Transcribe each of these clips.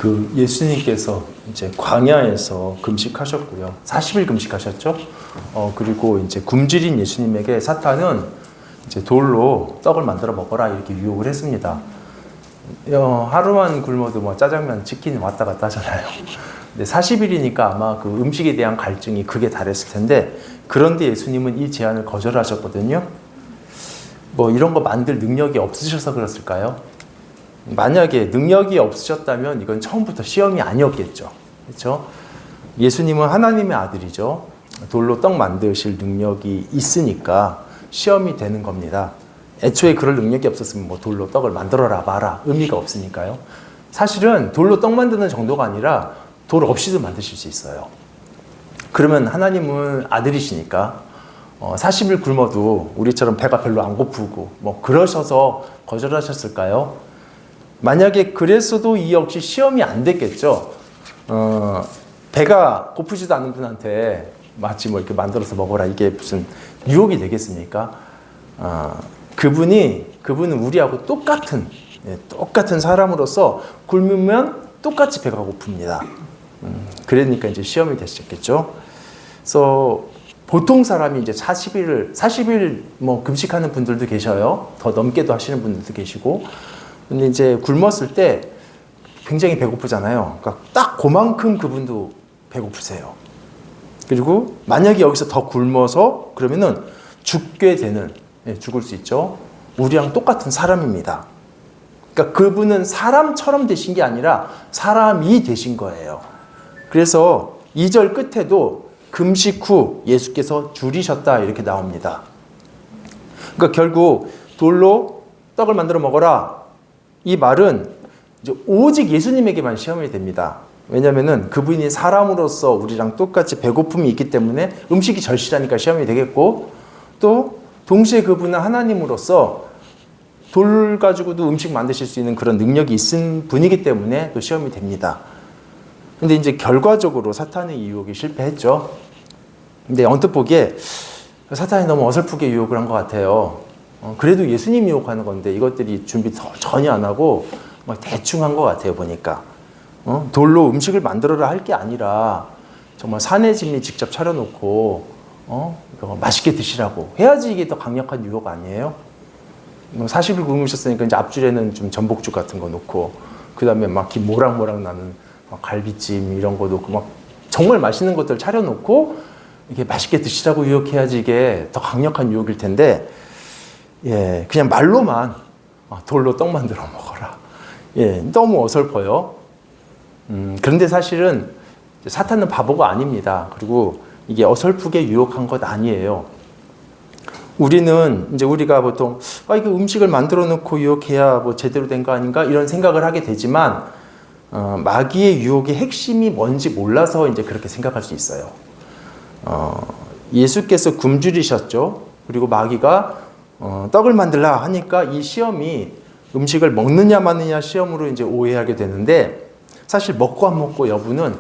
그 예수님께서 이제 광야에서 금식하셨고요. 40일 금식하셨죠. 그리고 이제 굶주린 예수님에게 사탄은 이제 돌로 떡을 만들어 먹어라 이렇게 유혹을 했습니다. 하루만 굶어도 뭐 짜장면, 치킨 왔다 갔다 하잖아요. 근데 40일이니까 아마 그 음식에 대한 갈증이 극에 달했을 텐데, 그런데 예수님은 이 제안을 거절하셨거든요. 뭐 이런 거 만들 능력이 없으셔서 그랬을까요? 만약에 능력이 없으셨다면 이건 처음부터 시험이 아니었겠죠. 그렇죠? 예수님은 하나님의 아들이죠. 돌로 떡 만드실 능력이 있으니까 시험이 되는 겁니다. 애초에 그럴 능력이 없었으면 뭐 돌로 떡을 만들어라 마라 의미가 없으니까요. 사실은 돌로 떡 만드는 정도가 아니라 돌 없이도 만드실 수 있어요. 그러면 하나님은 아들이시니까 40일 굶어도 우리처럼 배가 별로 안 고프고 뭐 그러셔서 거절하셨을까요? 만약에 그랬어도 이 역시 시험이 안 됐겠죠. 배가 고프지도 않은 분한테 마치 뭐 이렇게 만들어서 먹어라 이게 무슨 유혹이 되겠습니까? 그분은 우리하고 똑같은 사람으로서 굶으면 똑같이 배가 고픕니다. 그러니까 이제 시험이 됐었겠죠. 그래서 보통 사람이 이제 40일 뭐 금식하는 분들도 계셔요. 더 넘게도 하시는 분들도 계시고. 근데 이제 굶었을 때 굉장히 배고프잖아요. 그러니까 딱 그만큼 그분도 배고프세요. 그리고 만약에 여기서 더 굶어서 그러면은 죽을 수 있죠. 우리랑 똑같은 사람입니다. 그러니까 그분은 사람처럼 되신 게 아니라 사람이 되신 거예요. 그래서 2절 끝에도 금식 후 예수께서 줄이셨다 이렇게 나옵니다. 그러니까 결국 돌로 떡을 만들어 먹어라 이 말은 이제 오직 예수님에게만 시험이 됩니다. 왜냐하면은 그분이 사람으로서 우리랑 똑같이 배고픔이 있기 때문에 음식이 절실하니까 시험이 되겠고, 또 동시에 그분은 하나님으로서 돌 가지고도 음식 만드실 수 있는 그런 능력이 있은 분이기 때문에 또 시험이 됩니다. 근데 이제 결과적으로 사탄의 유혹이 실패했죠. 근데 언뜻 보기에 사탄이 너무 어설프게 유혹을 한 것 같아요. 그래도 예수님 유혹하는 건데 이것들이 준비 전혀 안 하고 막 대충 한 것 같아요, 보니까. 돌로 음식을 만들어라 할 게 아니라 정말 산의 진미 직접 차려놓고 맛있게 드시라고 해야지 이게 더 강력한 유혹 아니에요? 40일 굶으셨으니까 이제 앞줄에는 좀 전복죽 같은 거 놓고, 그 다음에 막 김 모락모락 나는 갈비찜 이런 거 놓고 막 정말 맛있는 것들 차려놓고 이게 맛있게 드시라고 유혹해야지 이게 더 강력한 유혹일 텐데, 그냥 말로만 돌로 떡 만들어 먹어라. 너무 어설퍼요. 그런데 사실은 사탄은 바보가 아닙니다. 그리고 이게 어설프게 유혹한 것 아니에요. 우리가 보통 이거 음식을 만들어 놓고 유혹해야 뭐 제대로 된 거 아닌가 이런 생각을 하게 되지만, 마귀의 유혹의 핵심이 뭔지 몰라서 이제 그렇게 생각할 수 있어요. 예수께서 굶주리셨죠. 그리고 마귀가 떡을 만들라 하니까 이 시험이 음식을 먹느냐 마느냐 시험으로 이제 오해하게 되는데, 사실 먹고 안 먹고 여부는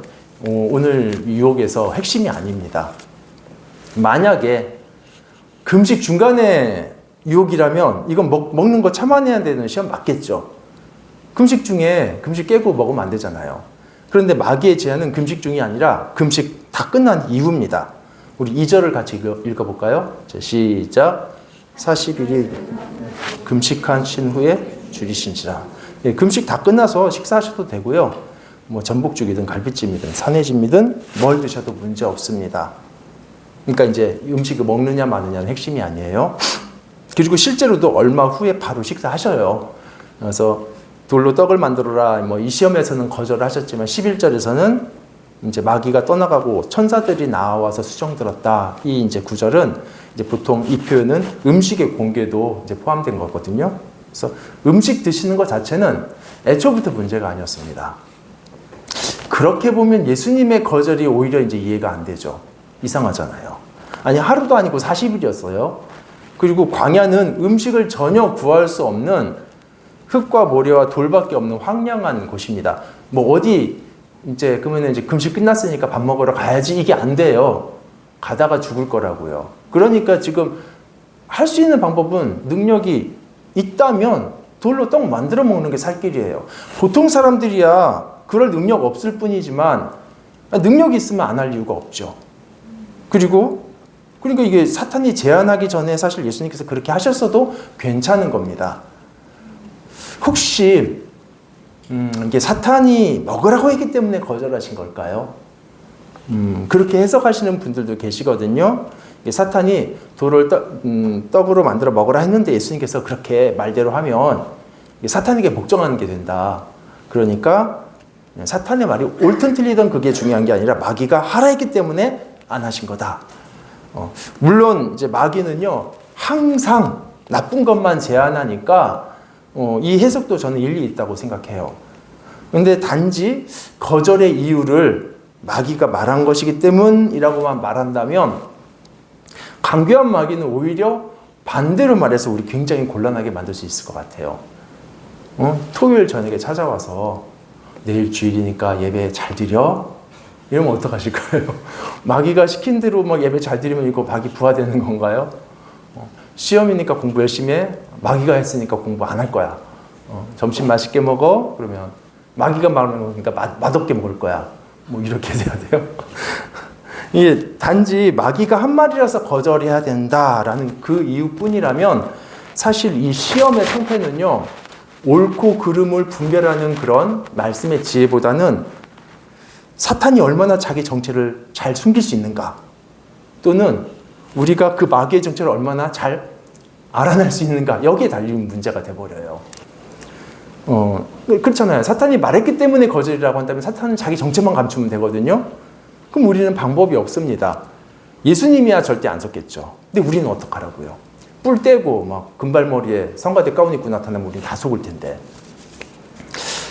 오늘 유혹에서 핵심이 아닙니다. 만약에 금식 중간에 유혹이라면 이건 먹는 거 참아내야 되는 시험 맞겠죠. 금식 중에 금식 깨고 먹으면 안 되잖아요. 그런데 마귀의 제안은 금식 중이 아니라 금식 다 끝난 이후입니다. 우리 2절을 같이 읽어볼까요? 자, 시작. 40일이 금식하신 후에 줄이신지라. 금식 다 끝나서 식사하셔도 되고요. 뭐 전복죽이든 갈비찜이든 산해찜이든 뭘 드셔도 문제 없습니다. 그러니까 이제 음식을 먹느냐 마느냐는 핵심이 아니에요. 그리고 실제로도 얼마 후에 바로 식사하셔요. 그래서 돌로 떡을 만들어라 뭐 이 시험에서는 거절하셨지만 11절에서는 이제 마귀가 떠나가고 천사들이 나와서 수정 들었다. 이 이제 구절은 이제 보통 이 표현은 음식의 공개도 이제 포함된 거거든요. 그래서 음식 드시는 것 자체는 애초부터 문제가 아니었습니다. 그렇게 보면 예수님의 거절이 오히려 이제 이해가 안 되죠. 이상하잖아요. 아니, 하루도 아니고 40일이었어요. 그리고 광야는 음식을 전혀 구할 수 없는 흙과 모래와 돌밖에 없는 황량한 곳입니다. 뭐 어디 이제 그러면 이제 금식 끝났으니까 밥 먹으러 가야지 이게 안 돼요. 가다가 죽을 거라고요. 그러니까 지금 할 수 있는 방법은 능력이 있다면 돌로 떡 만들어 먹는 게 살 길이에요. 보통 사람들이야 그럴 능력 없을 뿐이지만 능력이 있으면 안 할 이유가 없죠. 그러니까 이게 사탄이 제안하기 전에 사실 예수님께서 그렇게 하셨어도 괜찮은 겁니다. 혹시 이게 사탄이 먹으라고 했기 때문에 거절하신 걸까요? 그렇게 해석하시는 분들도 계시거든요. 사탄이 돌을 떡으로 만들어 먹으라 했는데 예수님께서 그렇게 말대로 하면 사탄에게 복종하는 게 된다. 그러니까 사탄의 말이 옳든 틀리든 그게 중요한 게 아니라 마귀가 하라 했기 때문에 안 하신 거다. 물론 이제 마귀는요 항상 나쁜 것만 제안하니까 이 해석도 저는 일리 있다고 생각해요. 근데 단지 거절의 이유를 마귀가 말한 것이기 때문이라고만 말한다면 강교한 마귀는 오히려 반대로 말해서 우리 굉장히 곤란하게 만들 수 있을 것 같아요. 토요일 저녁에 찾아와서 내일 주일이니까 예배 잘 드려? 이러면 어떡하실 거예요? 마귀가 시킨 대로 막 예배 잘 드리면 이거 마귀 부하되는 건가요? 시험이니까 공부 열심히 해? 마귀가 했으니까 공부 안 할 거야. 점심 맛있게 먹어? 그러면 마귀가 말하는 거니까 맛없게 먹을 거야. 뭐 이렇게 돼야 돼요. 이게 단지 마귀가 한 말이라서 거절해야 된다라는 그 이유뿐이라면 사실 이 시험의 상태는요 옳고 그름을 분별하는 그런 말씀의 지혜보다는 사탄이 얼마나 자기 정체를 잘 숨길 수 있는가, 또는 우리가 그 마귀의 정체를 얼마나 잘 알아낼 수 있는가, 여기에 달린 문제가 돼버려요. 그렇잖아요. 사탄이 말했기 때문에 거절이라고 한다면 사탄은 자기 정체만 감추면 되거든요. 그럼 우리는 방법이 없습니다. 예수님이야 절대 안 섰겠죠. 근데 우리는 어떡하라고요? 뿔 떼고 막 금발머리에 성가대 가운 입고 나타나면 우리는 다 속을 텐데.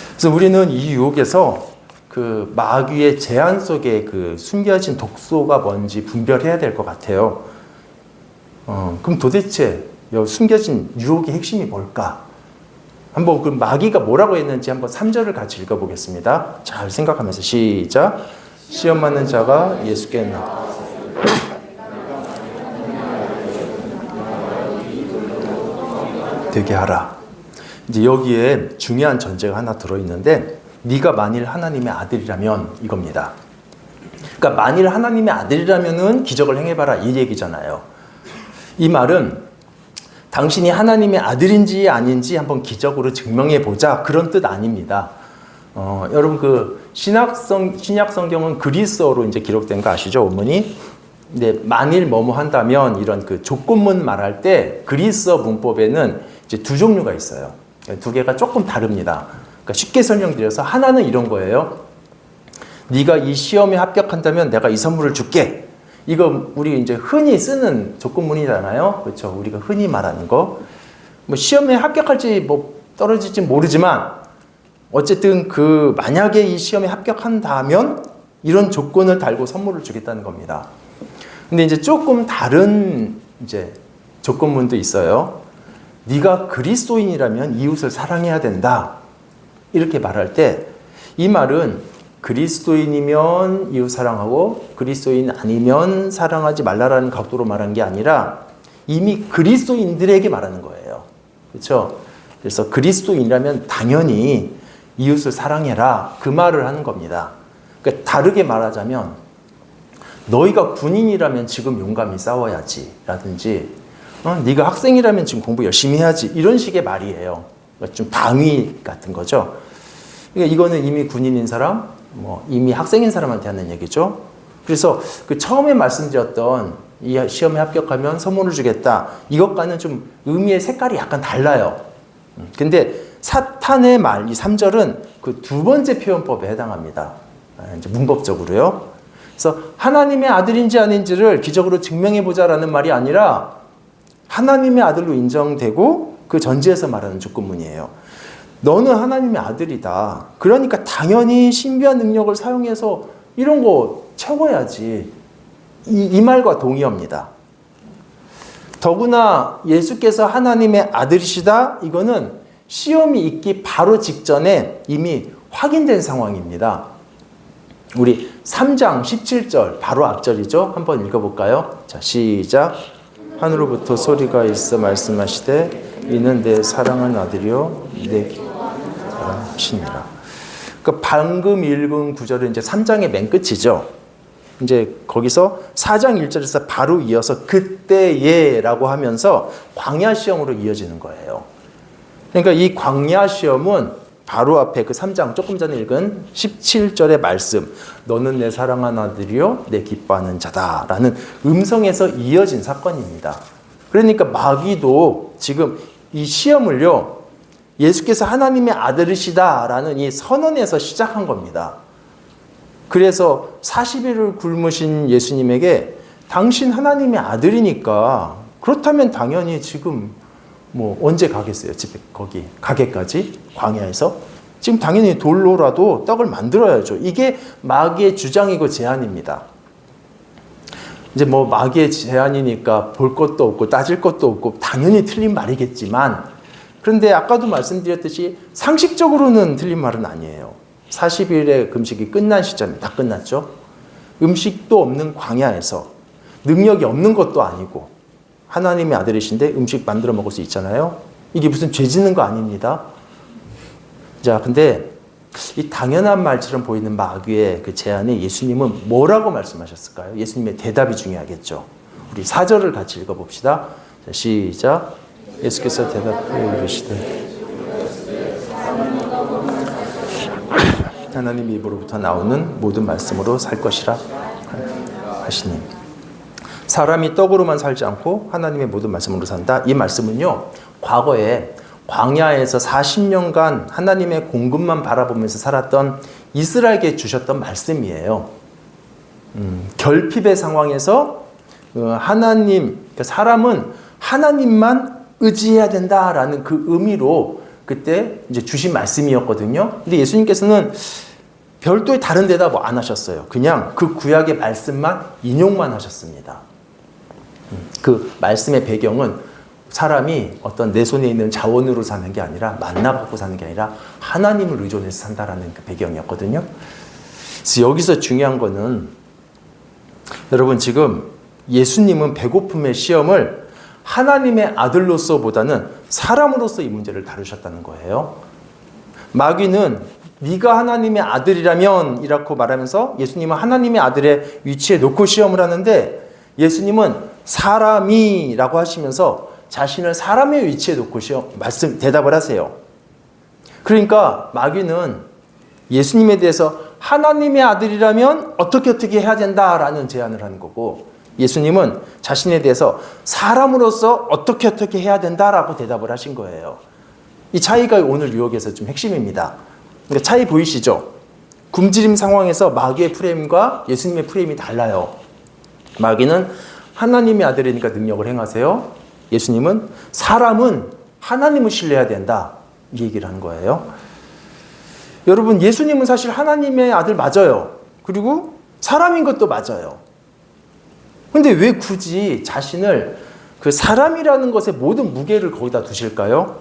그래서 우리는 이 유혹에서 그 마귀의 제안 속에 그 숨겨진 독소가 뭔지 분별해야 될 것 같아요. 그럼 도대체 숨겨진 유혹의 핵심이 뭘까? 한번 그 마귀가 뭐라고 했는지 한번 3절을 같이 읽어보겠습니다. 잘 생각하면서 시작. 시험 맞는 자가 예수께 나와 되게 하라. 이제 여기에 중요한 전제가 하나 들어있는데, 네가 만일 하나님의 아들이라면 이겁니다. 그러니까 만일 하나님의 아들이라면은 기적을 행해봐라 이 얘기잖아요. 이 말은 당신이 하나님의 아들인지 아닌지 한번 기적으로 증명해보자 그런 뜻 아닙니다. 여러분 그 신약 성경은 그리스어로 이제 기록된 거 아시죠? 원문이. 근데 만일 뭐뭐 한다면 이런 그 조건문 말할 때 그리스어 문법에는 이제 두 종류가 있어요. 두 개가 조금 다릅니다. 그러니까 쉽게 설명드려서 하나는 이런 거예요. 네가 이 시험에 합격한다면 내가 이 선물을 줄게. 이거 우리 이제 흔히 쓰는 조건문이잖아요. 그렇죠? 우리가 흔히 말하는 거. 뭐 시험에 합격할지 뭐 떨어질지 모르지만 어쨌든 그 만약에 이 시험에 합격한다면 이런 조건을 달고 선물을 주겠다는 겁니다. 근데 이제 조금 다른 이제 조건문도 있어요. 네가 그리스도인이라면 이웃을 사랑해야 된다. 이렇게 말할 때 이 말은 그리스도인이면 이웃 사랑하고 그리스도인 아니면 사랑하지 말라라는 각도로 말한 게 아니라 이미 그리스도인들에게 말하는 거예요. 그렇죠? 그래서 그리스도인이라면 당연히 이웃을 사랑해라 그 말을 하는 겁니다. 그러니까 다르게 말하자면 너희가 군인이라면 지금 용감히 싸워야지 라든지 네가 학생이라면 지금 공부 열심히 해야지 이런 식의 말이에요. 그러니까 좀 당위 같은 거죠. 그러니까 이거는 이미 군인인 사람, 이미 학생인 사람한테 하는 얘기죠. 그래서 그 처음에 말씀드렸던 이 시험에 합격하면 선물을 주겠다 이것과는 좀 의미의 색깔이 약간 달라요. 근데 사탄의 말, 이 3절은 그 두 번째 표현법에 해당합니다. 이제 문법적으로요. 그래서 하나님의 아들인지 아닌지를 기적으로 증명해보자라는 말이 아니라 하나님의 아들로 인정되고 그 전제에서 말하는 조건문이에요. 너는 하나님의 아들이다. 그러니까 당연히 신비한 능력을 사용해서 이런 거 채워야지. 이 말과 동의합니다. 더구나 예수께서 하나님의 아들이시다. 이거는 시험이 있기 바로 직전에 이미 확인된 상황입니다. 우리 3장 17절 바로 앞절이죠. 한번 읽어볼까요? 자, 시작. 하늘로부터 소리가 있어 말씀하시되 이는 내 사랑하는 아들이요 내 사랑하시니라. 그 방금 읽은 구절은 이제 3장의 맨 끝이죠. 이제 거기서 4장 1절에서 바로 이어서 그때예라고 하면서 광야 시험으로 이어지는 거예요. 그러니까 이 광야 시험은 바로 앞에 그 3장 조금 전에 읽은 17절의 말씀, 너는 내 사랑하는 아들이요 내 기뻐하는 자다라는 음성에서 이어진 사건입니다. 그러니까 마귀도 지금 이 시험을요, 예수께서 하나님의 아들이시다라는 이 선언에서 시작한 겁니다. 그래서 40일을 굶으신 예수님에게 당신 하나님의 아들이니까 그렇다면 당연히 지금 뭐 언제 가겠어요? 집에 거기 가게까지 광야에서 지금 당연히 돌로라도 떡을 만들어야죠. 이게 마귀의 주장이고 제안입니다. 이제 뭐 마귀의 제안이니까 볼 것도 없고 따질 것도 없고 당연히 틀린 말이겠지만, 그런데 아까도 말씀드렸듯이 상식적으로는 틀린 말은 아니에요. 40일의 금식이 끝난 시점이 다 끝났죠. 음식도 없는 광야에서 능력이 없는 것도 아니고 하나님의 아들이신데 음식 만들어 먹을 수 있잖아요. 이게 무슨 죄 짓는 거 아닙니다. 자, 근데 이 당연한 말처럼 보이는 마귀의 그 제안에 예수님은 뭐라고 말씀하셨을까요? 예수님의 대답이 중요하겠죠. 우리 4절을 같이 읽어봅시다. 자, 시작. 예수께서 대답하여 이르시되 하나님 입으로부터 나오는 모든 말씀으로 살 것이라 하시니, 사람이 떡으로만 살지 않고 하나님의 모든 말씀으로 산다. 이 말씀은요, 과거에 광야에서 40년간 하나님의 공급만 바라보면서 살았던 이스라엘에게 주셨던 말씀이에요. 결핍의 상황에서 하나님, 사람은 하나님만 의지해야 된다라는 그 의미로 그때 이제 주신 말씀이었거든요. 근데 예수님께서는 별도의 다른 대답 안 하셨어요. 그냥 그 구약의 말씀만 인용만 하셨습니다. 그 말씀의 배경은 사람이 어떤 내 손에 있는 자원으로 사는 게 아니라 만나 받고 사는 게 아니라 하나님을 의존해서 산다라는 그 배경이었거든요. 그래서 여기서 중요한 거는, 여러분 지금 예수님은 배고픔의 시험을 하나님의 아들로서보다는 사람으로서 이 문제를 다루셨다는 거예요. 마귀는 네가 하나님의 아들이라면 이라고 말하면서 예수님은 하나님의 아들의 위치에 놓고 시험을 하는데, 예수님은 사람이라고 하시면서 자신을 사람의 위치에 놓고 대답을 하세요. 그러니까 마귀는 예수님에 대해서 하나님의 아들이라면 어떻게 해야 된다라는 제안을 하는 거고, 예수님은 자신에 대해서 사람으로서 어떻게 해야 된다라고 대답을 하신 거예요. 이 차이가 오늘 유혹에서 좀 핵심입니다. 그러니까 차이 보이시죠? 굶주림 상황에서 마귀의 프레임과 예수님의 프레임이 달라요. 마귀는 하나님의 아들이니까 능력을 행하세요. 예수님은 사람은 하나님을 신뢰해야 된다, 이 얘기를 하는 거예요. 여러분, 예수님은 사실 하나님의 아들 맞아요. 그리고 사람인 것도 맞아요. 근데 왜 굳이 자신을 그 사람이라는 것에 모든 무게를 거기다 두실까요?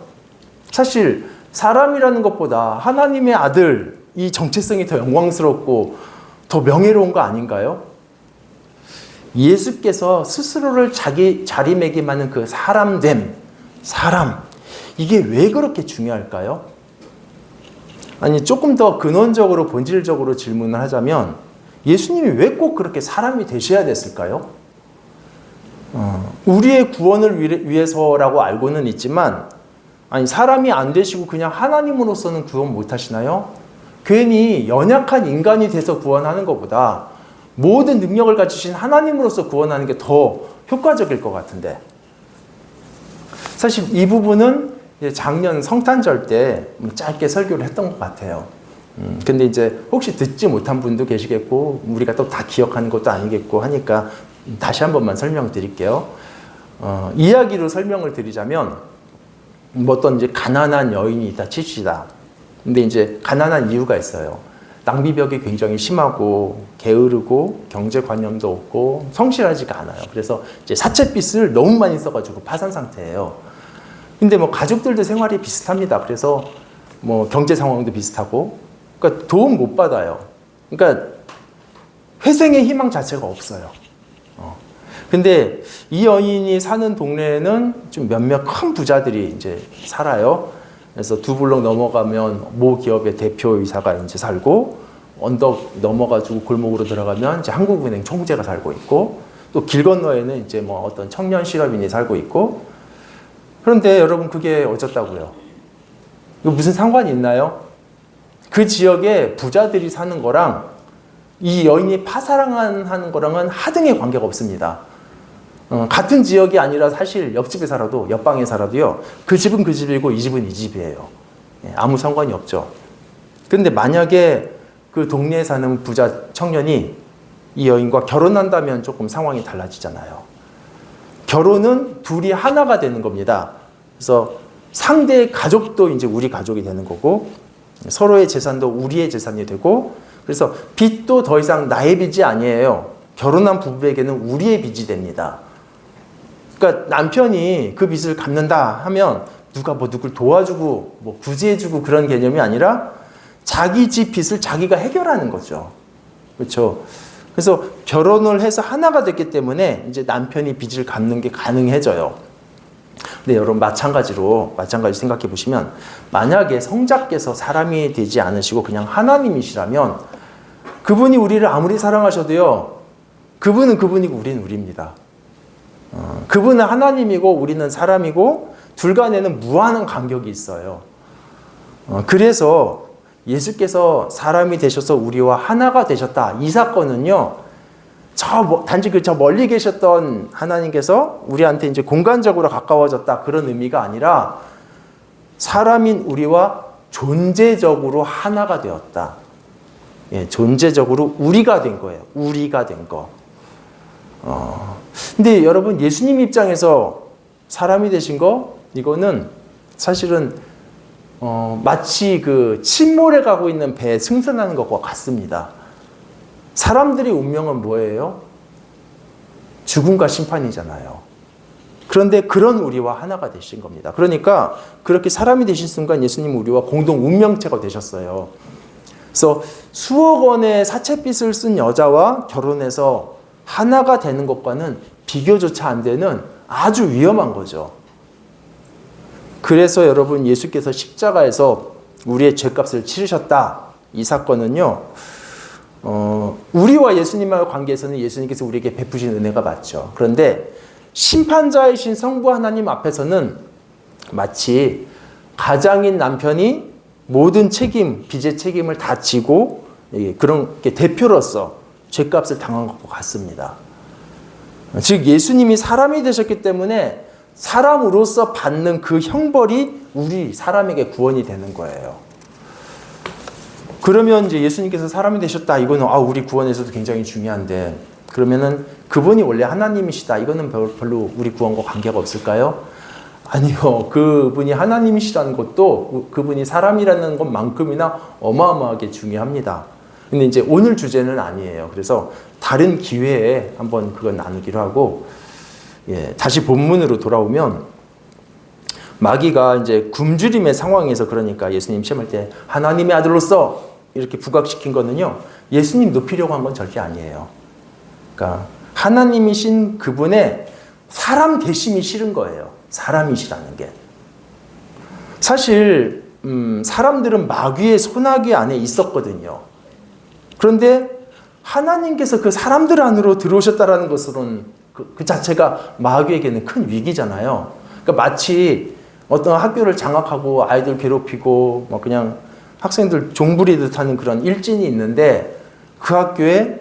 사실 사람이라는 것보다 하나님의 아들, 이 정체성이 더 영광스럽고 더 명예로운 거 아닌가요? 예수께서 스스로를 자기 자리매김하는 그 사람됨, 사람, 이게 왜 그렇게 중요할까요? 아니, 조금 더 근원적으로 본질적으로 질문을 하자면 예수님이 왜 꼭 그렇게 사람이 되셔야 됐을까요? 우리의 구원을 위해서라고 알고는 있지만, 아니 사람이 안 되시고 그냥 하나님으로서는 구원 못 하시나요? 괜히 연약한 인간이 돼서 구원하는 것보다 모든 능력을 가지신 하나님으로서 구원하는 게 더 효과적일 것 같은데, 사실 이 부분은 작년 성탄절 때 짧게 설교를 했던 것 같아요. 근데 이제 혹시 듣지 못한 분도 계시겠고 우리가 또 다 기억하는 것도 아니겠고 하니까 다시 한 번만 설명드릴게요. 이야기로 설명을 드리자면, 뭐 어떤 이제 가난한 여인이 있다 칩시다. 근데 이제 가난한 이유가 있어요. 낭비벽이 굉장히 심하고 게으르고 경제관념도 없고 성실하지가 않아요. 그래서 이제 사채빚을 너무 많이 써가지고 파산 상태예요. 근데 뭐 가족들도 생활이 비슷합니다. 그래서 뭐 경제 상황도 비슷하고, 그러니까 도움 못 받아요. 그러니까 회생의 희망 자체가 없어요. 근데 이 여인이 사는 동네에는 좀 몇몇 큰 부자들이 이제 살아요. 그래서 두 블록 넘어가면 모 기업의 대표이사가 이제 살고, 언덕 넘어가지고 골목으로 들어가면 이제 한국은행 총재가 살고 있고, 또 길 건너에는 이제 뭐 어떤 청년 실업인이 살고 있고. 그런데 여러분, 그게 어쩌다고요? 이거 무슨 상관이 있나요? 그 지역에 부자들이 사는 거랑 이 여인이 파사랑하는 거랑은 하등의 관계가 없습니다. 같은 지역이 아니라 사실 옆집에 살아도, 옆방에 살아도요, 그 집은 그 집이고 이 집은 이 집이에요. 아무 상관이 없죠. 그런데 만약에 그 동네에 사는 부자 청년이 이 여인과 결혼한다면 조금 상황이 달라지잖아요. 결혼은 둘이 하나가 되는 겁니다. 그래서 상대의 가족도 이제 우리 가족이 되는 거고, 서로의 재산도 우리의 재산이 되고, 그래서 빚도 더 이상 나의 빚이 아니에요. 결혼한 부부에게는 우리의 빚이 됩니다. 그러니까 남편이 그 빚을 갚는다 하면 누가 뭐 누굴 도와주고 뭐 구제해주고 그런 개념이 아니라 자기 집 빚을 자기가 해결하는 거죠. 그렇죠? 그래서 결혼을 해서 하나가 됐기 때문에 이제 남편이 빚을 갚는 게 가능해져요. 근데 여러분, 마찬가지로 생각해 보시면, 만약에 성자께서 사람이 되지 않으시고 그냥 하나님이시라면 그분이 우리를 아무리 사랑하셔도요, 그분은 그분이고 우리는 우리입니다. 그분은 하나님이고 우리는 사람이고 둘 간에는 무한한 간격이 있어요. 그래서 예수께서 사람이 되셔서 우리와 하나가 되셨다. 이 사건은요, 단지 저 멀리 계셨던 하나님께서 우리한테 이제 공간적으로 가까워졌다, 그런 의미가 아니라 사람인 우리와 존재적으로 하나가 되었다. 예, 존재적으로 우리가 된 거예요. 우리가 된 거. 근데 여러분, 예수님 입장에서 사람이 되신 거, 이거는 사실은 마치 그 침몰해 가고 있는 배에 승선하는 것과 같습니다. 사람들의 운명은 뭐예요? 죽음과 심판이잖아요. 그런데 그런 우리와 하나가 되신 겁니다. 그러니까 그렇게 사람이 되신 순간 예수님은 우리와 공동 운명체가 되셨어요. 그래서 수억 원의 사채빚을 쓴 여자와 결혼해서 하나가 되는 것과는 비교조차 안 되는 아주 위험한 거죠. 그래서 여러분, 예수께서 십자가에서 우리의 죄값을 치르셨다. 이 사건은요, 우리와 예수님과의 관계에서는 예수님께서 우리에게 베푸신 은혜가 맞죠. 그런데 심판자이신 성부 하나님 앞에서는 마치 가장인 남편이 모든 빚의 책임을 다 지고 그런 대표로서 죄값을 당한 것과 같습니다. 즉, 예수님이 사람이 되셨기 때문에 사람으로서 받는 그 형벌이 우리 사람에게 구원이 되는 거예요. 그러면 이제 예수님께서 사람이 되셨다, 이거는 우리 구원에서도 굉장히 중요한데, 그러면은 그분이 원래 하나님이시다, 이거는 별로 우리 구원과 관계가 없을까요? 아니요. 그분이 하나님이시라는 것도 그분이 사람이라는 것만큼이나 어마어마하게 중요합니다. 근데 이제 오늘 주제는 아니에요. 그래서 다른 기회에 한번 그건 나누기로 하고, 다시 본문으로 돌아오면, 마귀가 이제 굶주림의 상황에서, 그러니까 예수님 시험할 때 하나님의 아들로서 이렇게 부각시킨 거는요, 예수님 높이려고 한 건 절대 아니에요. 그러니까 하나님이신 그분의 사람 되심이 싫은 거예요. 사람이시라는 게. 사실 사람들은 마귀의 손아귀 안에 있었거든요. 그런데 하나님께서 그 사람들 안으로 들어오셨다라는 것으로는 그 자체가 마귀에게는 큰 위기잖아요. 그러니까 마치 어떤 학교를 장악하고 아이들 괴롭히고 뭐 그냥 학생들 종부리듯 하는 그런 일진이 있는데, 그 학교에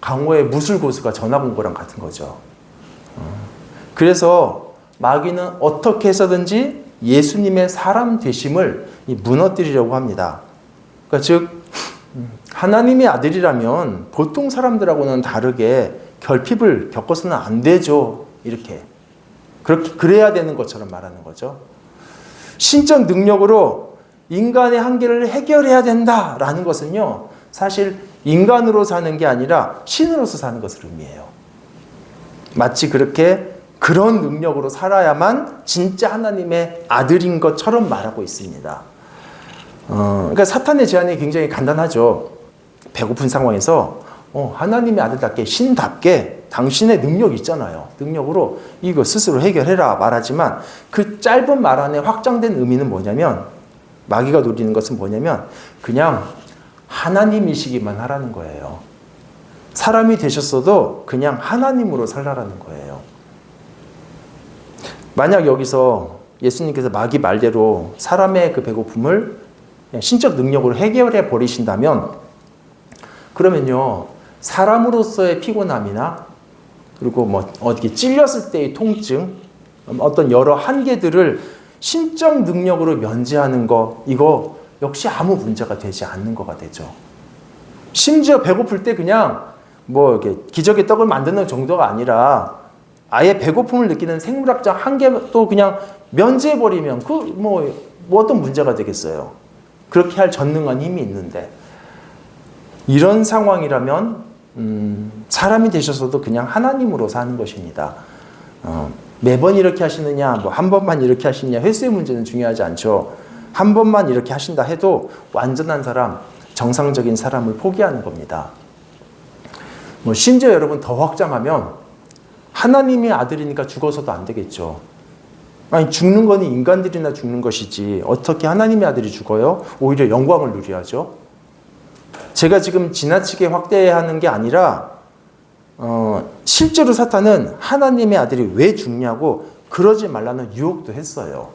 강호의 무술고수가 전학 온 거랑 같은 거죠. 그래서 마귀는 어떻게 해서든지 예수님의 사람 되심을 무너뜨리려고 합니다. 그러니까 즉, 하나님의 아들이라면 보통 사람들하고는 다르게 결핍을 겪어서는 안 되죠. 그래야 되는 것처럼 말하는 거죠. 신적 능력으로 인간의 한계를 해결해야 된다라는 것은요, 사실 인간으로 사는 게 아니라 신으로서 사는 것을 의미해요. 마치 그런 능력으로 살아야만 진짜 하나님의 아들인 것처럼 말하고 있습니다. 그러니까 사탄의 제안이 굉장히 간단하죠. 배고픈 상황에서 하나님의 아들답게 신답게 당신의 능력이 있잖아요. 능력으로 이거 스스로 해결해라 말하지만, 그 짧은 말 안에 확장된 의미는 뭐냐면, 마귀가 노리는 것은 뭐냐면 그냥 하나님이시기만 하라는 거예요. 사람이 되셨어도 그냥 하나님으로 살라라는 거예요. 만약 여기서 예수님께서 마귀 말대로 사람의 그 배고픔을 신적 능력으로 해결해 버리신다면 그러면요 사람으로서의 피곤함이나 그리고 뭐 어디 찔렸을 때의 통증 어떤 여러 한계들을 신적 능력으로 면제하는 거 이거 역시 아무 문제가 되지 않는 거가 되죠. 심지어 배고플 때 그냥 뭐 이렇게 기적의 떡을 만드는 정도가 아니라 아예 배고픔을 느끼는 생물학적 한계도 그냥 면제해 버리면 그 뭐 어떤 문제가 되겠어요. 그렇게 할 전능한 힘이 있는데 이런 상황이라면 사람이 되셔서도 그냥 하나님으로 사는 것입니다. 매번 이렇게 하시느냐, 뭐 한 번만 이렇게 하시느냐 횟수의 문제는 중요하지 않죠. 한 번만 이렇게 하신다 해도 완전한 사람, 정상적인 사람을 포기하는 겁니다. 뭐 심지어 여러분 더 확장하면 하나님의 아들이니까 죽어서도 안 되겠죠. 아니 죽는 거는 인간들이나 죽는 것이지 어떻게 하나님의 아들이 죽어요? 오히려 영광을 누려야죠. 제가 지금 지나치게 확대하는 게 아니라 실제로 사탄은 하나님의 아들이 왜 죽냐고 그러지 말라는 유혹도 했어요.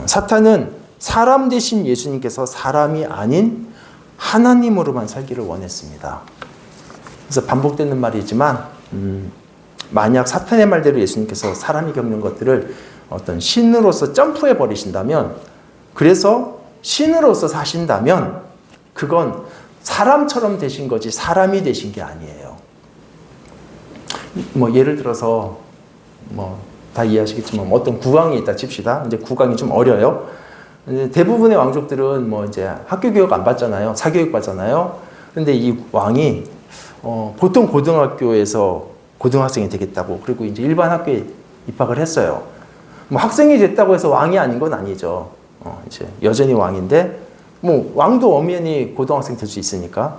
사탄은 사람 되신 예수님께서 사람이 아닌 하나님으로만 살기를 원했습니다. 그래서 반복되는 말이지만 만약 사탄의 말대로 예수님께서 사람이 겪는 것들을 어떤 신으로서 점프해 버리신다면 그래서 신으로서 사신다면 그건 사람처럼 되신 거지 사람이 되신 게 아니에요. 뭐 예를 들어서 뭐 다 이해하시겠지만 어떤 국왕이 있다 칩시다. 이제 국왕이 좀 어려요. 이제 대부분의 왕족들은 뭐 이제 학교 교육 안 받잖아요. 사교육 받잖아요. 근데 이 왕이 보통 고등학교에서 고등학생이 되겠다고 그리고 이제 일반 학교에 입학을 했어요. 뭐 학생이 됐다고 해서 왕이 아닌 건 아니죠. 이제 여전히 왕인데 뭐 왕도 엄연히 고등학생 될 수 있으니까.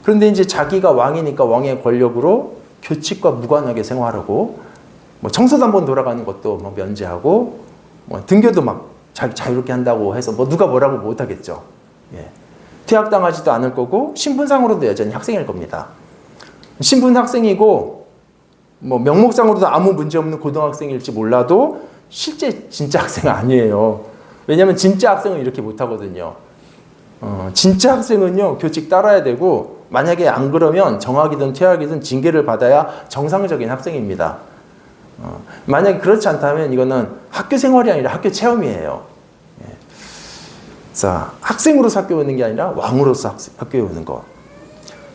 그런데 이제 자기가 왕이니까 왕의 권력으로 규칙과 무관하게 생활하고 뭐 청소도 한번 돌아가는 것도 뭐 면제하고 뭐 등교도 막 자유롭게 한다고 해서 뭐 누가 뭐라고 못 하겠죠. 예. 퇴학당하지도 않을 거고 신분상으로도 여전히 학생일 겁니다. 신분 학생이고 뭐 명목상으로도 아무 문제 없는 고등학생일지 몰라도 실제 진짜 학생은 아니에요. 왜냐하면 진짜 학생은 이렇게 못 하거든요. 진짜 학생은요 교칙 따라야 되고 만약에 안 그러면 정학이든 퇴학이든 징계를 받아야 정상적인 학생입니다. 만약에 그렇지 않다면 이거는 학교 생활이 아니라 학교 체험이에요. 예. 자, 학생으로서 학교에 오는 게 아니라 왕으로서 학교에 오는 것.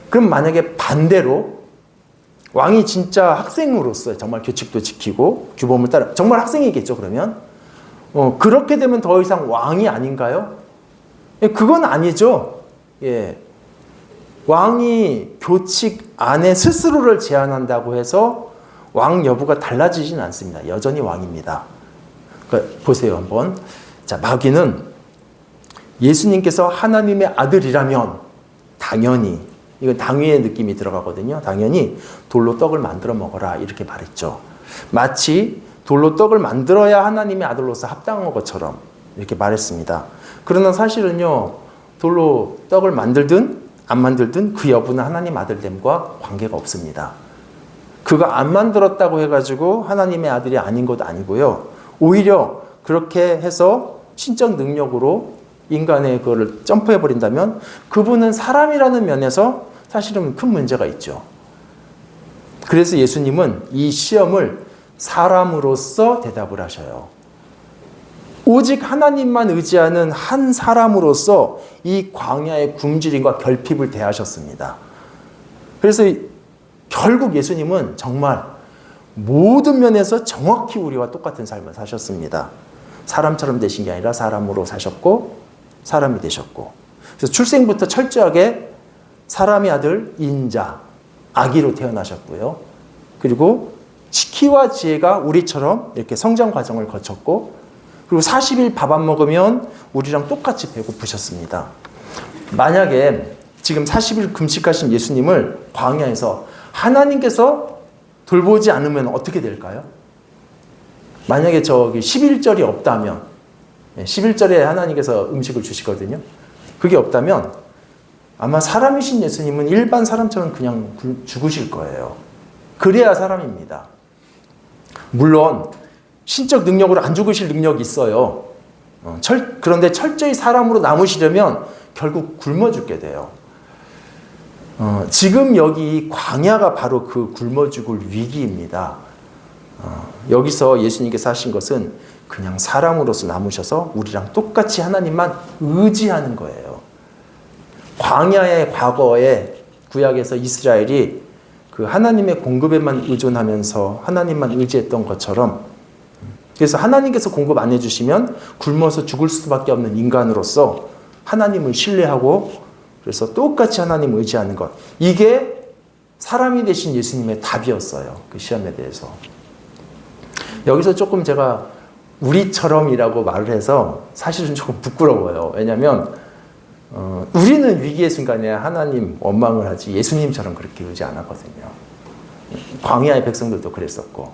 그럼 만약에 반대로 왕이 진짜 학생으로서 정말 규칙도 지키고 규범을 따라 정말 학생이겠죠 그러면 그렇게 되면 더 이상 왕이 아닌가요? 예, 그건 아니죠. 예. 왕이 교칙 안에 스스로를 제한한다고 해서 왕 여부가 달라지진 않습니다. 여전히 왕입니다. 그러니까 보세요 한번. 자, 마귀는 예수님께서 하나님의 아들이라면 당연히 이건 당위의 느낌이 들어가거든요. 당연히 돌로 떡을 만들어 먹어라 이렇게 말했죠. 마치 돌로 떡을 만들어야 하나님의 아들로서 합당한 것처럼 이렇게 말했습니다. 그러나 사실은요. 돌로 떡을 만들든 안 만들든 그 여부는 하나님 아들됨과 관계가 없습니다. 그가 안 만들었다고 해가지고 하나님의 아들이 아닌 것 아니고요. 오히려 그렇게 해서 신적 능력으로 인간의 그거를 점프해버린다면 그분은 사람이라는 면에서 사실은 큰 문제가 있죠. 그래서 예수님은 이 시험을 사람으로서 대답을 하셔요. 오직 하나님만 의지하는 한 사람으로서 이 광야의 굶주림과 결핍을 대하셨습니다. 그래서 결국 예수님은 정말 모든 면에서 정확히 우리와 똑같은 삶을 사셨습니다. 사람처럼 되신 게 아니라 사람으로 사셨고 사람이 되셨고 그래서 출생부터 철저하게 사람의 아들 인자 아기로 태어나셨고요. 그리고 키와 지혜가 우리처럼 이렇게 성장 과정을 거쳤고 그리고 40일 밥 안 먹으면 우리랑 똑같이 배고프셨습니다. 만약에 지금 40일 금식하신 예수님을 광야에서 하나님께서 돌보지 않으면 어떻게 될까요? 만약에 저기 11절이 없다면 11절에 하나님께서 음식을 주시거든요. 그게 없다면 아마 사람이신 예수님은 일반 사람처럼 그냥 죽으실 거예요. 그래야 사람입니다. 물론 신적 능력으로 안 죽으실 능력이 있어요. 그런데 철저히 사람으로 남으시려면 결국 굶어 죽게 돼요. 지금 여기 광야가 바로 그 굶어 죽을 위기입니다. 여기서 예수님께서 하신 것은 그냥 사람으로서 남으셔서 우리랑 똑같이 하나님만 의지하는 거예요. 광야의 과거에 구약에서 이스라엘이 그 하나님의 공급에만 의존하면서 하나님만 의지했던 것처럼, 그래서 하나님께서 공급 안 해주시면 굶어서 죽을 수밖에 없는 인간으로서 하나님을 신뢰하고 그래서 똑같이 하나님을 의지하는 것, 이게 사람이 되신 예수님의 답이었어요. 그 시험에 대해서. 여기서 조금 제가 우리처럼이라고 말을 해서 사실은 조금 부끄러워요. 왜냐하면 우리는 위기의 순간에 하나님 원망을 하지 예수님처럼 그렇게 의지 안 하거든요. 광야의 백성들도 그랬었고.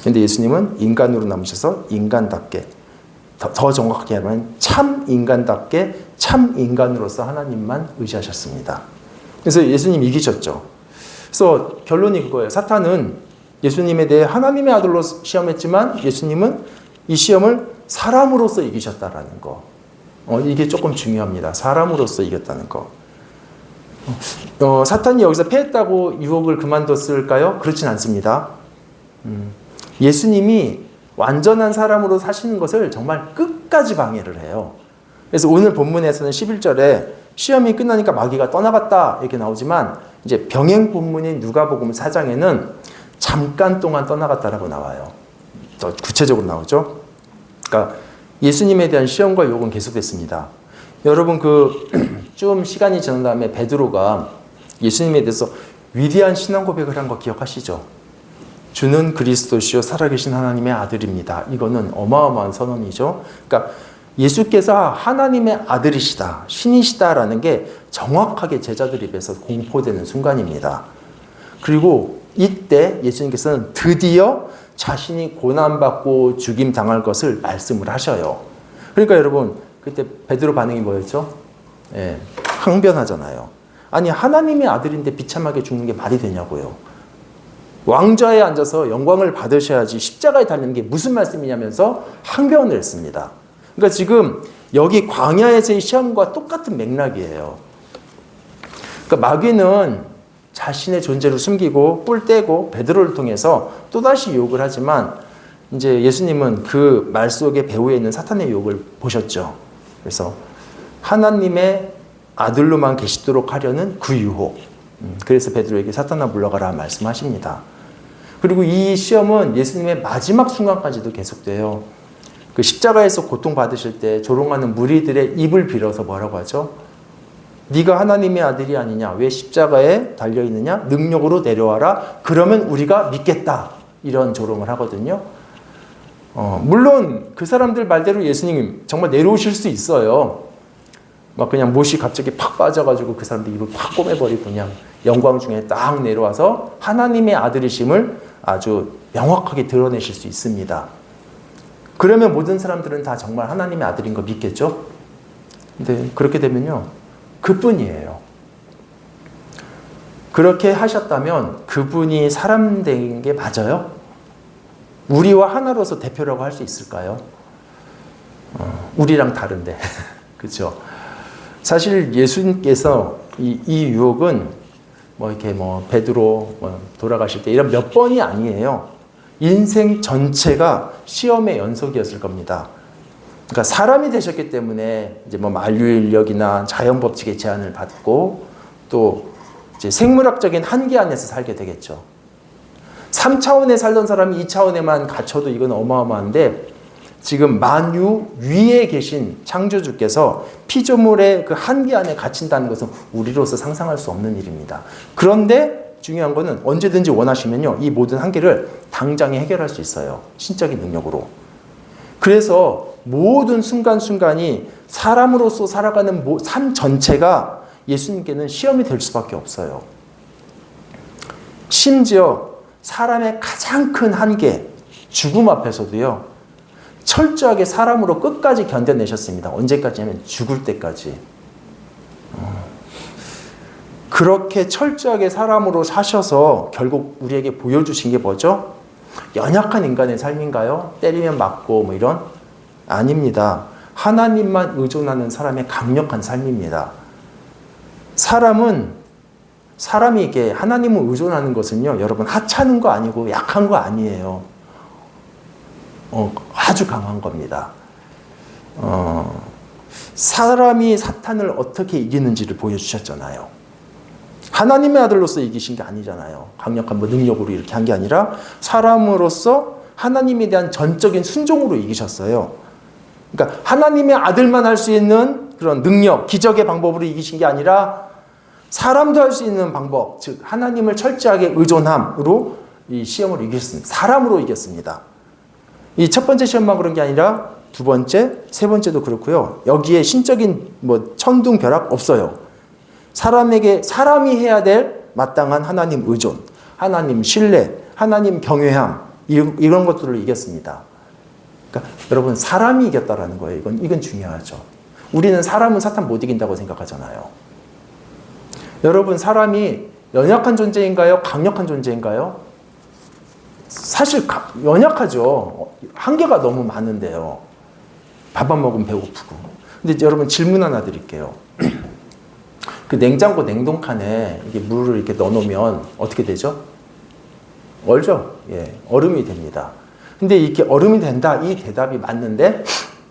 근데 예수님은 인간으로 남으셔서 인간답게, 더 정확하게 하면 참 인간답게 참 인간으로서 하나님만 의지하셨습니다. 그래서 예수님 이기셨죠. 그래서 결론이 그거예요. 사탄은 예수님에 대해 하나님의 아들로 시험했지만 예수님은 이 시험을 사람으로서 이기셨다라는 거. 이게 조금 중요합니다. 사람으로서 이겼다는 거. 사탄이 여기서 패했다고 유혹을 그만뒀을까요? 그렇진 않습니다. 예수님이 완전한 사람으로 사시는 것을 정말 끝까지 방해를 해요. 그래서 오늘 본문에서는 11절에 시험이 끝나니까 마귀가 떠나갔다 이렇게 나오지만, 이제 병행 본문인 누가복음 4장에는 잠깐 동안 떠나갔다라고 나와요. 더 구체적으로 나오죠. 그러니까 예수님에 대한 시험과 유혹은 계속됐습니다. 여러분 좀 시간이 지난 다음에 베드로가 예수님에 대해서 위대한 신앙 고백을 한 거 기억하시죠? 주는 그리스도시요 살아계신 하나님의 아들입니다. 이거는 어마어마한 선언이죠. 그러니까 예수께서 하나님의 아들이시다, 신이시다라는 게 정확하게 제자들 입에서 공포되는 순간입니다. 그리고 이때 예수님께서는 드디어 자신이 고난받고 죽임당할 것을 말씀을 하셔요. 그러니까 여러분 그때 베드로 반응이 뭐였죠? 항변하잖아요. 아니 하나님의 아들인데 비참하게 죽는 게 말이 되냐고요. 왕좌에 앉아서 영광을 받으셔야지 십자가에 달리는 게 무슨 말씀이냐면서 항변을 했습니다. 그러니까 지금 여기 광야에서의 시험과 똑같은 맥락이에요. 그러니까 마귀는 자신의 존재를 숨기고 뿔 떼고 베드로를 통해서 또다시 유혹을 하지만, 이제 예수님은 그 말 속에 배후에 있는 사탄의 유혹을 보셨죠. 그래서 하나님의 아들로만 계시도록 하려는 그 유혹. 그래서 베드로에게 사탄아 물러가라 말씀하십니다. 그리고 이 시험은 예수님의 마지막 순간까지도 계속돼요. 그 십자가에서 고통받으실 때 조롱하는 무리들의 입을 빌어서 뭐라고 하죠? 네가 하나님의 아들이 아니냐? 왜 십자가에 달려있느냐? 능력으로 내려와라. 그러면 우리가 믿겠다. 이런 조롱을 하거든요. 물론 그 사람들 말대로 예수님 정말 내려오실 수 있어요. 막 그냥 못이 갑자기 팍 빠져가지고 그 사람들 입을 팍 꼬매버리고 그냥 영광 중에 딱 내려와서 하나님의 아들이심을 아주 명확하게 드러내실 수 있습니다. 그러면 모든 사람들은 다 정말 하나님의 아들인 거 믿겠죠? 근데 그렇게 되면요, 그뿐이에요. 그렇게 하셨다면 그분이 사람 된 게 맞아요? 우리와 하나로서 대표라고 할 수 있을까요? 우리랑 다른데. 그렇죠? 사실 예수님께서 이 유혹은 이렇게 베드로 돌아가실 때 이런 몇 번이 아니에요. 인생 전체가 시험의 연속이었을 겁니다. 그러니까 사람이 되셨기 때문에 이제 만유인력이나 자연 법칙의 제한을 받고 또 이제 생물학적인 한계 안에서 살게 되겠죠. 3차원에 살던 사람이 2차원에만 갇혀도 이건 어마어마한데, 지금 만유 위에 계신 창조주께서 피조물의 그 한계 안에 갇힌다는 것은 우리로서 상상할 수 없는 일입니다. 그런데 중요한 거는 언제든지 원하시면요, 이 모든 한계를 당장에 해결할 수 있어요. 신적인 능력으로. 그래서 모든 순간순간이 사람으로서 살아가는 삶 전체가 예수님께는 시험이 될 수밖에 없어요. 심지어 사람의 가장 큰 한계, 죽음 앞에서도요, 철저하게 사람으로 끝까지 견뎌내셨습니다. 언제까지냐면 죽을 때까지. 그렇게 철저하게 사람으로 사셔서 결국 우리에게 보여주신 게 뭐죠? 연약한 인간의 삶인가요? 때리면 맞고 뭐 이런? 아닙니다. 하나님만 의존하는 사람의 강력한 삶입니다. 사람이 이게 하나님을 의존하는 것은요, 여러분 하찮은 거 아니고 약한 거 아니에요. 아주 강한 겁니다. 사람이 사탄을 어떻게 이기는지를 보여주셨잖아요. 하나님의 아들로서 이기신 게 아니잖아요. 강력한 능력으로 이렇게 한 게 아니라 사람으로서 하나님에 대한 전적인 순종으로 이기셨어요. 그러니까 하나님의 아들만 할 수 있는 그런 능력, 기적의 방법으로 이기신 게 아니라 사람도 할 수 있는 방법, 즉 하나님을 철저하게 의존함으로 이 시험을 이겼습니다. 사람으로 이겼습니다. 이 첫 번째 시험만 그런 게 아니라 두 번째, 세 번째도 그렇고요. 여기에 신적인 천둥 벼락 없어요. 사람이 해야 될 마땅한 하나님 의존, 하나님 신뢰, 하나님 경외함 이런 것들을 이겼습니다. 그러니까 여러분 사람이 이겼다라는 거예요. 이건 중요하죠. 우리는 사람은 사탄 못 이긴다고 생각하잖아요. 여러분 사람이 연약한 존재인가요? 강력한 존재인가요? 사실 연약하죠. 한계가 너무 많은데요. 밥 안 먹으면 배고프고. 근데 여러분 질문 하나 드릴게요. 그 냉장고 냉동칸에 이게 물을 이렇게 넣어놓으면 어떻게 되죠? 얼죠? 예, 얼음이 됩니다. 근데 이렇게 얼음이 된다, 이 대답이 맞는데,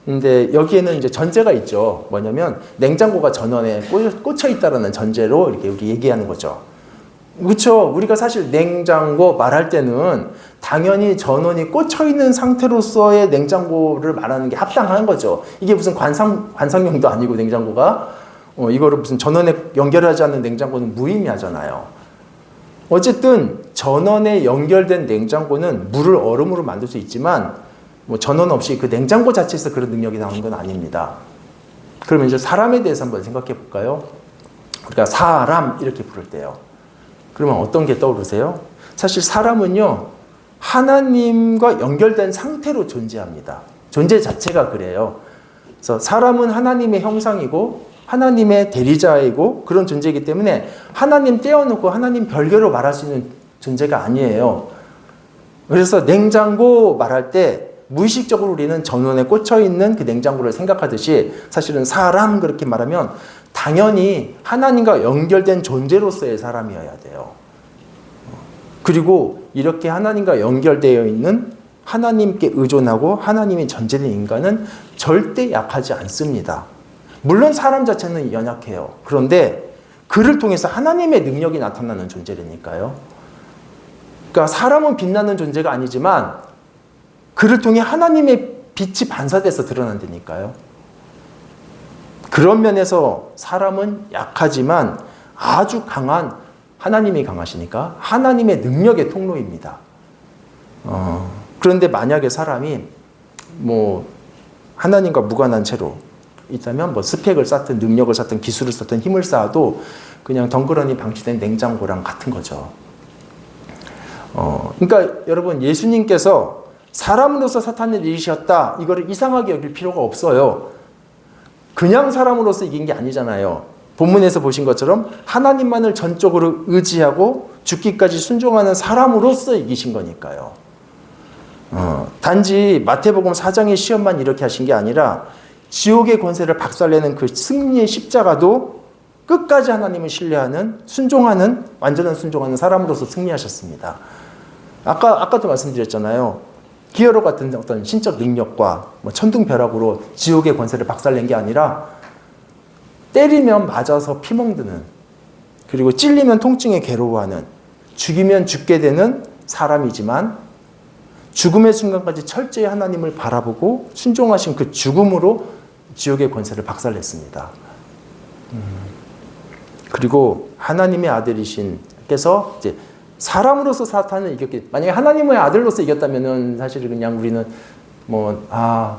근데 여기에는 이제 전제가 있죠. 뭐냐면 냉장고가 전원에 꽂혀 있다라는 전제로 이렇게 우리 얘기하는 거죠. 그렇죠? 우리가 사실 냉장고 말할 때는 당연히 전원이 꽂혀 있는 상태로서의 냉장고를 말하는 게 합당한 거죠. 이게 무슨 관상용도 아니고 냉장고가. 이거를 무슨 전원에 연결하지 않는 냉장고는 무의미하잖아요. 어쨌든 전원에 연결된 냉장고는 물을 얼음으로 만들 수 있지만 전원 없이 그 냉장고 자체에서 그런 능력이 나오는 건 아닙니다. 그러면 이제 사람에 대해서 한번 생각해 볼까요? 우리가 사람 이렇게 부를 때요. 그러면 어떤 게 떠오르세요? 사실 사람은요, 하나님과 연결된 상태로 존재합니다. 존재 자체가 그래요. 그래서 사람은 하나님의 형상이고 하나님의 대리자이고 그런 존재이기 때문에 하나님 떼어놓고 하나님 별개로 말할 수 있는 존재가 아니에요. 그래서 냉장고 말할 때 무의식적으로 우리는 전원에 꽂혀있는 그 냉장고를 생각하듯이 사실은 사람 그렇게 말하면 당연히 하나님과 연결된 존재로서의 사람이어야 돼요. 그리고 이렇게 하나님과 연결되어 있는 하나님께 의존하고 하나님이 전제된 인간은 절대 약하지 않습니다. 물론 사람 자체는 연약해요. 그런데 그를 통해서 하나님의 능력이 나타나는 존재라니까요. 그러니까 사람은 빛나는 존재가 아니지만 그를 통해 하나님의 빛이 반사돼서 드러난다니까요. 그런 면에서 사람은 약하지만 아주 강한 하나님이 강하시니까 하나님의 능력의 통로입니다. 그런데 만약에 사람이 하나님과 무관한 채로 있다면 스펙을 쌓든 능력을 쌓든 기술을 쌓든 힘을 쌓아도 그냥 덩그러니 방치된 냉장고랑 같은 거죠. 그러니까 여러분 예수님께서 사람으로서 사탄을 이기셨다 이거를 이상하게 여길 필요가 없어요. 그냥 사람으로서 이긴 게 아니잖아요. 본문에서 보신 것처럼 하나님만을 전적으로 의지하고 죽기까지 순종하는 사람으로서 이기신 거니까요. 단지 마태복음 4장의 시험만 이렇게 하신 게 아니라 지옥의 권세를 박살내는 그 승리의 십자가도 끝까지 하나님을 신뢰하는 순종하는 완전한 순종하는 사람으로서 승리하셨습니다. 아까도 말씀드렸잖아요. 기어로 같은 어떤 신적 능력과 천둥벼락으로 지옥의 권세를 박살낸 게 아니라 때리면 맞아서 피멍드는, 그리고 찔리면 통증에 괴로워하는, 죽이면 죽게 되는 사람이지만 죽음의 순간까지 철저히 하나님을 바라보고 순종하신 그 죽음으로 지옥의 권세를 박살냈습니다. 그리고 하나님의 아들이신 께서 이제 사람으로서 사탄을 이겼기, 만약에 하나님의 아들로서 이겼다면은 사실 그냥 우리는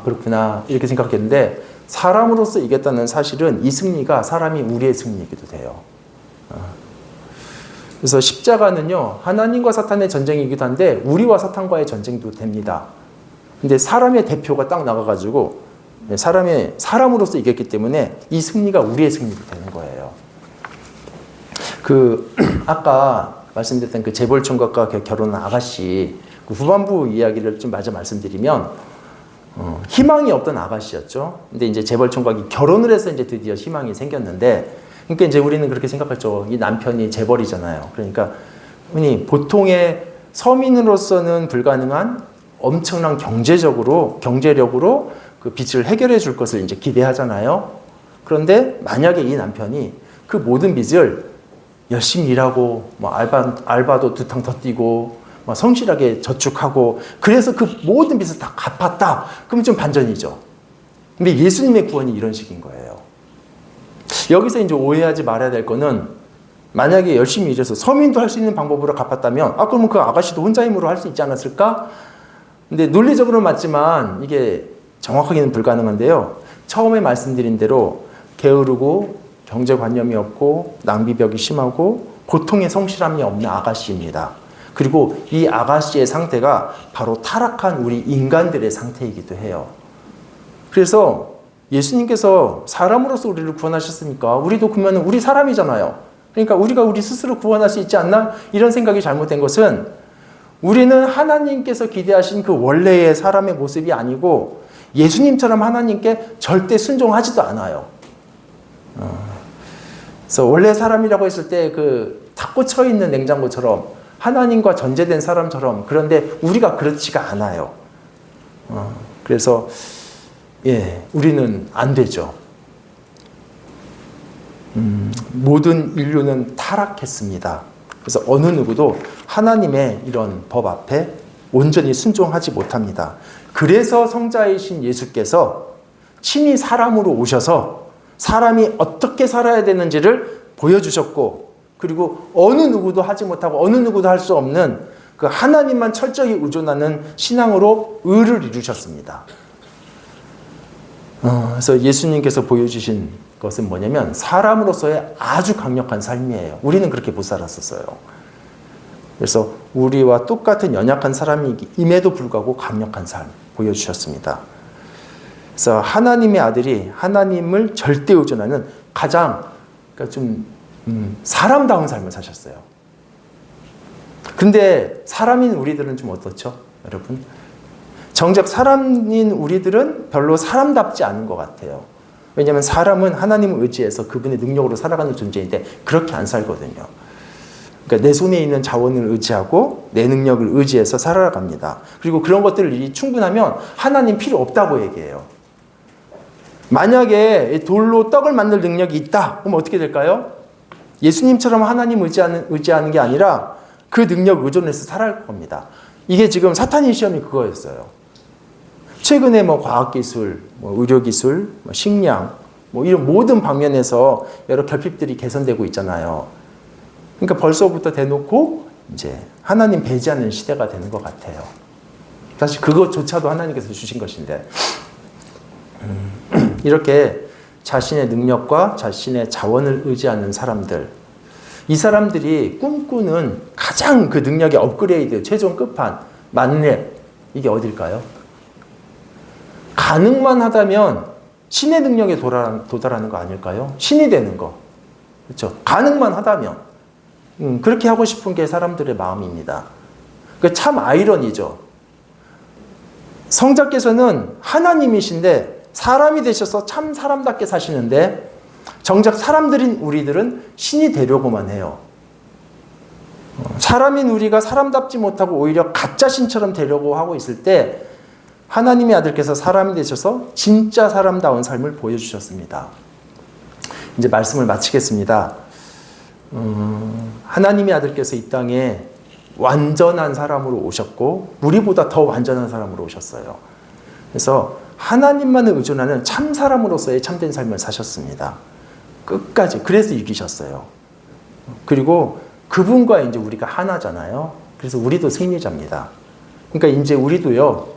그렇구나 이렇게 생각했는데, 사람으로서 이겼다는 사실은 이 승리가 사람이 우리의 승리이기도 돼요. 그래서 십자가는요, 하나님과 사탄의 전쟁이기도 한데 우리와 사탄과의 전쟁도 됩니다. 근데 사람의 대표가 딱 나가가지고 사람으로서 이겼기 때문에 이 승리가 우리의 승리가 되는 거예요. 아까 말씀드렸던 그 재벌총각과 결혼한 아가씨, 그 후반부 이야기를 좀 마저 말씀드리면, 희망이 없던 아가씨였죠. 근데 이제 재벌총각이 결혼을 해서 이제 드디어 희망이 생겼는데, 그러니까 이제 우리는 그렇게 생각했죠. 이 남편이 재벌이잖아요. 그러니까 흔히 보통의 서민으로서는 불가능한 엄청난 경제력으로 그 빚을 해결해 줄 것을 이제 기대하잖아요. 그런데 만약에 이 남편이 그 모든 빚을 열심히 일하고 뭐 알바도 두 탕 더 뛰고 뭐 성실하게 저축하고 그래서 그 모든 빚을 다 갚았다. 그러면 좀 반전이죠. 근데 예수님의 구원이 이런 식인 거예요. 여기서 이제 오해하지 말아야 될 거는 만약에 열심히 일해서 서민도 할 수 있는 방법으로 갚았다면 그러면 그 아가씨도 혼자 힘으로 할 수 있지 않았을까? 근데 논리적으로는 맞지만 이게 정확하게는 불가능한데요. 처음에 말씀드린 대로 게으르고 경제관념이 없고 낭비벽이 심하고 보통의 성실함이 없는 아가씨입니다. 그리고 이 아가씨의 상태가 바로 타락한 우리 인간들의 상태이기도 해요. 그래서 예수님께서 사람으로서 우리를 구원하셨으니까 우리도 그러면 우리 사람이잖아요. 그러니까 우리가 우리 스스로 구원할 수 있지 않나? 이런 생각이 잘못된 것은 우리는 하나님께서 기대하신 그 원래의 사람의 모습이 아니고 예수님처럼 하나님께 절대 순종하지도 않아요. 그래서 원래 사람이라고 했을 때 그 닫고 쳐 있는 냉장고처럼 하나님과 전제된 사람처럼 그런데 우리가 그렇지가 않아요. 그래서 우리는 안 되죠. 모든 인류는 타락했습니다. 그래서 어느 누구도 하나님의 이런 법 앞에 온전히 순종하지 못합니다. 그래서 성자이신 예수께서 친히 사람으로 오셔서 사람이 어떻게 살아야 되는지를 보여주셨고, 그리고 어느 누구도 하지 못하고 어느 누구도 할 수 없는 그 하나님만 철저히 의존하는 신앙으로 의를 이루셨습니다. 그래서 예수님께서 보여주신 것은 뭐냐면 사람으로서의 아주 강력한 삶이에요. 우리는 그렇게 못 살았었어요. 그래서 우리와 똑같은 연약한 사람임에도 불구하고 강력한 삶 보여주셨습니다. 그래서 하나님의 아들이 하나님을 절대 의존하는 가장 사람다운 삶을 사셨어요. 근데 사람인 우리들은 좀 어떻죠, 여러분? 정작 사람인 우리들은 별로 사람답지 않은 것 같아요. 왜냐하면 사람은 하나님을 의지해서 그분의 능력으로 살아가는 존재인데 그렇게 안 살거든요. 그러니까 내 손에 있는 자원을 의지하고 내 능력을 의지해서 살아갑니다. 그리고 그런 것들이 충분하면 하나님 필요 없다고 얘기해요. 만약에 돌로 떡을 만들 능력이 있다, 그럼 어떻게 될까요? 예수님처럼 하나님 의지하는 게 아니라 그 능력 의존해서 살아갈 겁니다. 이게 지금 사탄의 시험이 그거였어요. 최근에 과학기술, 의료기술, 식량, 이런 모든 방면에서 여러 결핍들이 개선되고 있잖아요. 그러니까 벌써부터 대놓고 이제 하나님 배제하는 시대가 되는 것 같아요. 사실 그것조차도 하나님께서 주신 것인데, 이렇게 자신의 능력과 자신의 자원을 의지하는 사람들, 이 사람들이 꿈꾸는 가장 그 능력의 업그레이드, 최종 끝판, 만렙, 이게 어딜까요? 가능만 하다면 신의 능력에 도달하는 거 아닐까요? 신이 되는 거. 그렇죠? 가능만 하다면. 그렇게 하고 싶은 게 사람들의 마음입니다. 참 아이러니죠. 성자께서는 하나님이신데 사람이 되셔서 참 사람답게 사시는데 정작 사람들인 우리들은 신이 되려고만 해요. 사람인 우리가 사람답지 못하고 오히려 가짜 신처럼 되려고 하고 있을 때 하나님의 아들께서 사람이 되셔서 진짜 사람다운 삶을 보여주셨습니다. 이제 말씀을 마치겠습니다. 하나님의 아들께서 이 땅에 완전한 사람으로 오셨고 우리보다 더 완전한 사람으로 오셨어요. 그래서 하나님만을 의존하는 참 사람으로서의 참된 삶을 사셨습니다. 끝까지. 그래서 이기셨어요. 그리고 그분과 이제 우리가 하나잖아요. 그래서 우리도 승리자입니다. 그러니까 이제 우리도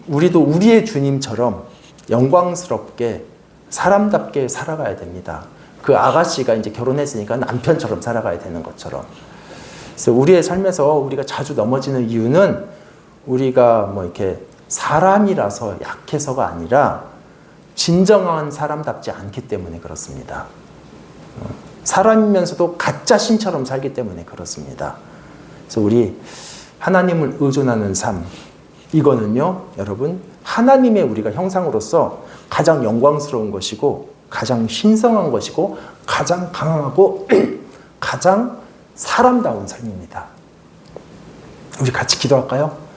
우리의 주님처럼 영광스럽게 사람답게 살아가야 됩니다. 그 아가씨가 이제 결혼했으니까 남편처럼 살아가야 되는 것처럼. 그래서 우리의 삶에서 우리가 자주 넘어지는 이유는 우리가 이렇게 사람이라서 약해서가 아니라 진정한 사람답지 않기 때문에 그렇습니다. 사람이면서도 가짜 신처럼 살기 때문에 그렇습니다. 그래서 우리 하나님을 의존하는 삶, 이거는요, 여러분, 하나님의 우리가 형상으로서 가장 영광스러운 것이고, 가장 신성한 것이고, 가장 강하고, 가장 사람다운 삶입니다. 우리 같이 기도할까요?